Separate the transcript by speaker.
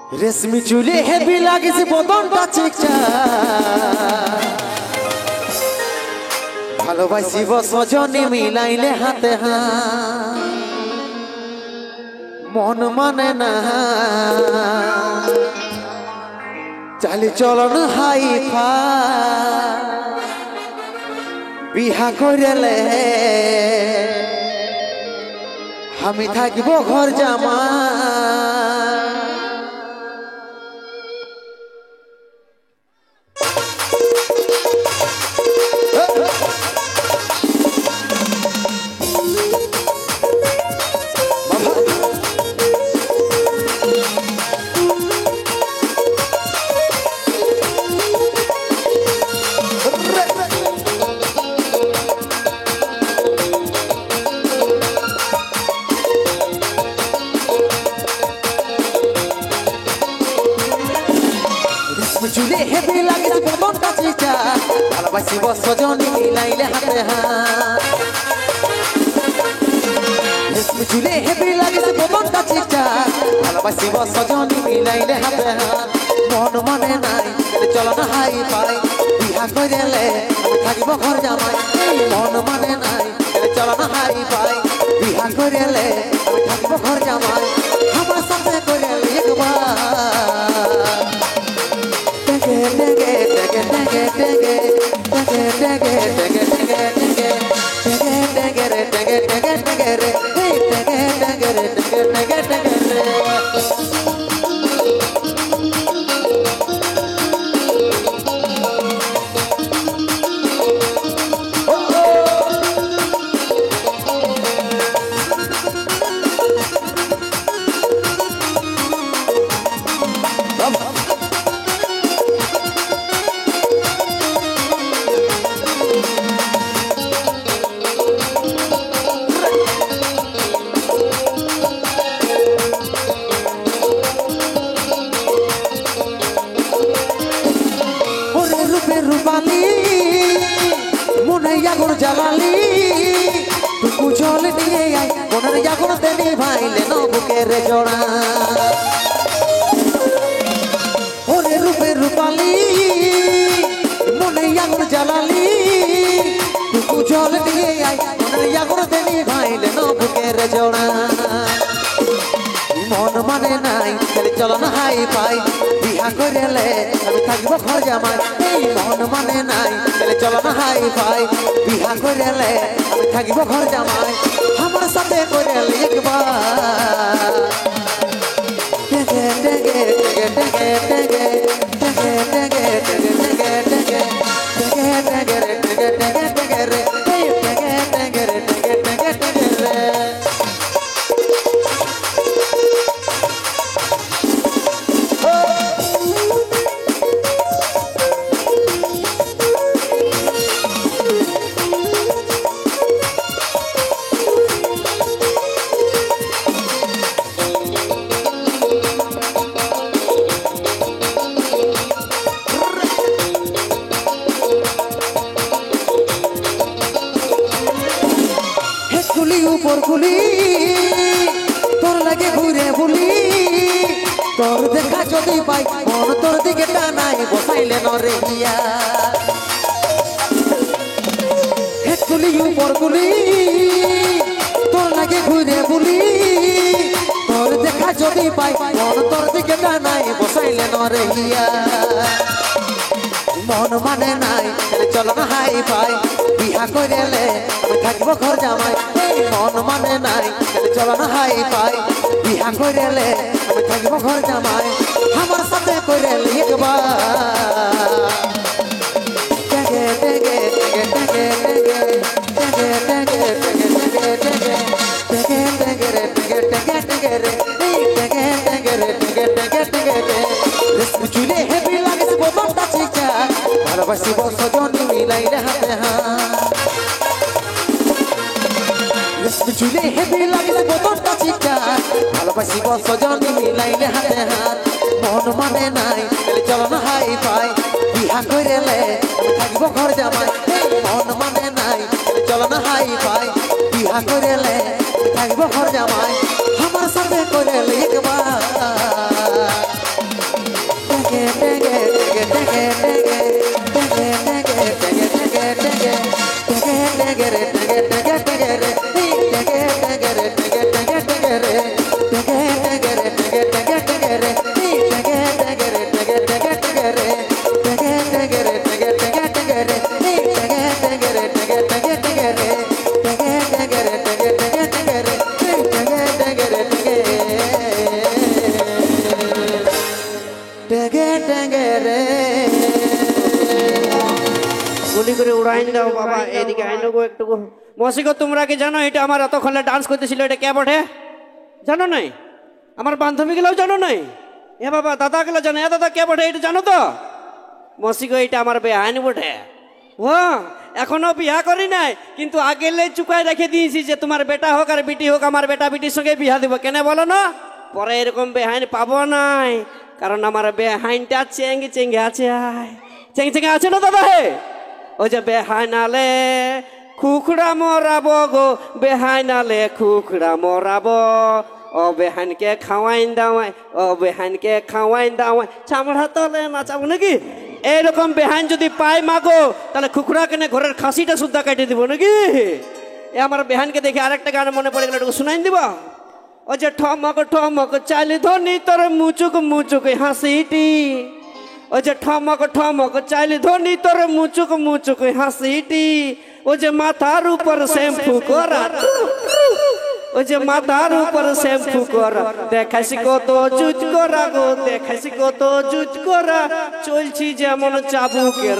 Speaker 1: রেশমি চুলে হেভি লাগিছে বদনটা চিকচা ভালোবাসিব সজনী মিলাইলে হাতে হাত মন মানে না চালি চলন হাই ফা বিহা করেলে আমি থাকিব ঘর জামা চুলে হেভি লাগিছে বদনটা চিকচা ভালোবাসিব সজনী মিলাইলে হাতে হাত চুলে হেভি লাগিছে বদনটা চিকচা ভালোবাসিব সজনী মিলাইলে হাতে হাত মন মানে নাই চল না হাই পাই বিহা কইলে আমি থাকিব ঘর জামাই মন মানে নাই চল না হাই পাই বিহা কইলে আমি থাকিব ঘর জামাই আমার সাথে কইলে একবার রূপালী মনে আগুন জ্বালালি টুকু জল নিয়ে আয় মনের আগুন দেনি ভাইলে বুকের জোড়া ওরে রূপে রূপালী মনে আগুন জ্বালালি টুকু জল নিয়ে আয় মনের আগুন দেনি ভাইলে বুকের জোড়া মন মানে নাই চল না হাই পাই বিহা করেলে আমি থাকিব ঘর জামাই মন মানে নাই চল না হাই পাই বিহা করেলে আমি থাকিব ঘর জামাই আমার সাথে করেলে একবার টেগে টেগে টেগে টেগে টেগে টেগে টেগে টেগে টেগে টেগে টেগে টেগে টেগে টেগে রে টেগে টেগে টেগে টেগে টেগে রে উপর গুলি তোর লাগে ঘুরে বলি তোর দেখা যদি পাই মন তোর দিকে টানাই বসাইলে নরে হিয়া হেটগুলি উপর গুলি তোর লাগে ঘুরে বলি তোর দেখা যদি পাই মন তোর দিকে টানাই বসাইলে নরে হিয়া মন মানে নাই চল না হাই পাই বিহা করেলে আমি থাকিব ঘর জামাই মন মানে নাই চল না হাই পাই বিহা করেলে আমি থাকিব ঘর জামাই আমার সাথে করেলে একবার টেগে টেগে টেগে টেগে টেগে টেগে টেগে টেগে টেগে টেগে রে টেগে টেগে টেগে রে টেগে টেগে রে টেগে টেগে টেগে রে রেশমি চুলে হেভি লাগিছে বদনটা চিকচা ভালোবাসিব সজনী মিলাইলে হাতে হাত রেশমি চুলে হেভি লাগিছে বদনটা চিকচা ভালোবাসিব সজনী মিলাইলে হাতে হাত মন মানে নাই চল না হাই পাই বিহা করেলে আমি থাকিব ঘর জামাই মন মানে নাই চল না হাই পাই বিহা করেলে আমি থাকিব ঘর জামাই আমার সাথে করেলে একবার
Speaker 2: গুলি করে উড়াইন দাও বাবা এদিকে আইনো গো একটু মসি গো তোমরা কি জানো এটা আমার এতক্ষণে ডান্স করতেছিল এটা কে বটে জানো নাই আমার বান্ধবীগুলোও জানো নাই এ বাবা দাদাগুলো জানো এ দাদা কে বটে এটা জানো তো মসি গো এটা আমার বেআইন বটে ও এখনো বিয়া করি নাই কিন্তু আগেলে চুকায় রেখে দিয়েছি যে তোমার বেটা হোক আর বিটি হোক আমার বেটা বিটির সঙ্গে বিয়া দিব কেন বলো না পরে এরকম বেহাইন পাবো নাই কারণ আমার বেহাইনটা চেঙ্গে চেঙ্গে আছে চেঙ্গে চেঙ্গে আছে না দাদা হে ওই যে বেহাইনালে খুখড়া মরাবো গো বেহাইনালে খুখড়া মরাবো ও বেহানকে খাওয়াইন দাওয়াই ও বেহানকে খাওয়াইন দাওয়াই চামড়া তলে নাচাবো নাকি এইরকম বেহাইন যদি পাই মাগো তাহলে খুখড়া কেনে ঘরের খাসিটা সুদ্ধা কেটে দিব নাকি এ আমার বেহানকে দেখে আরেকটা গান মনে পড়ে গেল একটু শুনাইন দিব ও যে ঠমক ঠমক চালি ধনি তোর মুচুক মুচুক হাসিটি ও যে ঠমক ঠমক চালি ধনি তোর মুচুক মুচুক হাসিটি ও যে মাথার উপর শ্যাম্পু করা ও যে মাথার উপর শ্যাম্পু করা দেখাইছি কত জুজ করা গো দেখাইছি কত জুজ করা চলছি যেমন চাবুকের